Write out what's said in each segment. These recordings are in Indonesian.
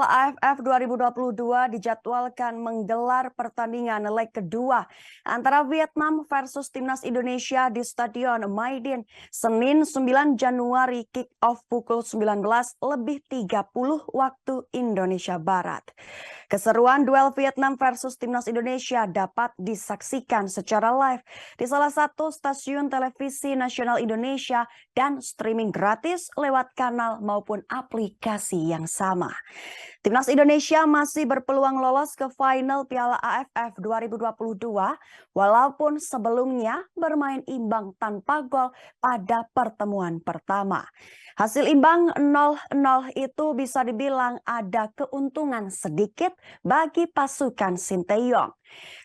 AFF 2022 dijadwalkan menggelar pertandingan leg kedua antara Vietnam versus Timnas Indonesia di Stadion Maidin Senin 9 Januari kick-off pukul 19.30 waktu Indonesia Barat. Keseruan duel Vietnam versus Timnas Indonesia dapat disaksikan secara live di salah satu stasiun televisi nasional Indonesia dan streaming gratis lewat kanal maupun aplikasi yang sama. Timnas Indonesia masih berpeluang lolos ke final Piala AFF 2022 walaupun sebelumnya bermain imbang tanpa gol pada pertemuan pertama. Hasil imbang 0-0 itu bisa dibilang ada keuntungan sedikit bagi pasukan Sinteyong.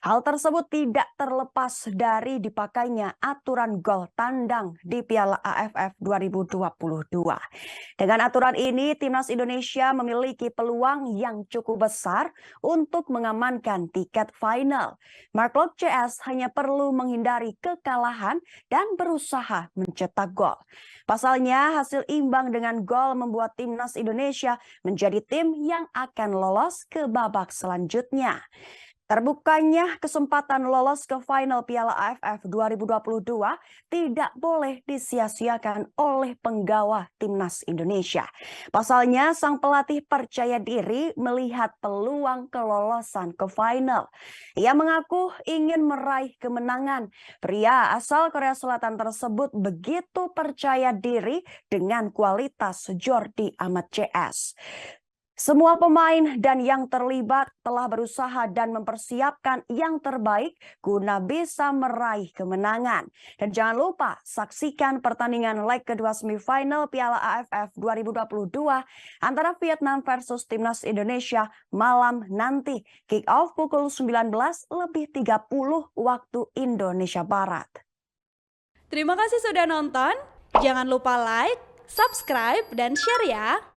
Hal tersebut tidak terlepas dari dipakainya aturan gol tandang di Piala AFF 2022. Dengan aturan ini, Timnas Indonesia memiliki peluang yang cukup besar untuk mengamankan tiket final. Mark Klok CS hanya perlu menghindari kekalahan dan berusaha mencetak gol. Pasalnya, hasil imbang dengan gol membuat Timnas Indonesia menjadi tim yang akan lolos ke babak selanjutnya. Terbukanya kesempatan lolos ke final Piala AFF 2022 tidak boleh disia-siakan oleh penggawa Timnas Indonesia. Pasalnya, sang pelatih percaya diri melihat peluang kelolosan ke final. Ia mengaku ingin meraih kemenangan. Pria asal Korea Selatan tersebut begitu percaya diri dengan kualitas Jordi Amat CS. Semua pemain dan yang terlibat telah berusaha dan mempersiapkan yang terbaik guna bisa meraih kemenangan. Dan jangan lupa saksikan pertandingan leg kedua semifinal Piala AFF 2022 antara Vietnam versus Timnas Indonesia malam nanti. Kick off pukul 19.30 waktu Indonesia Barat. Terima kasih sudah nonton. Jangan lupa like, subscribe, dan share ya.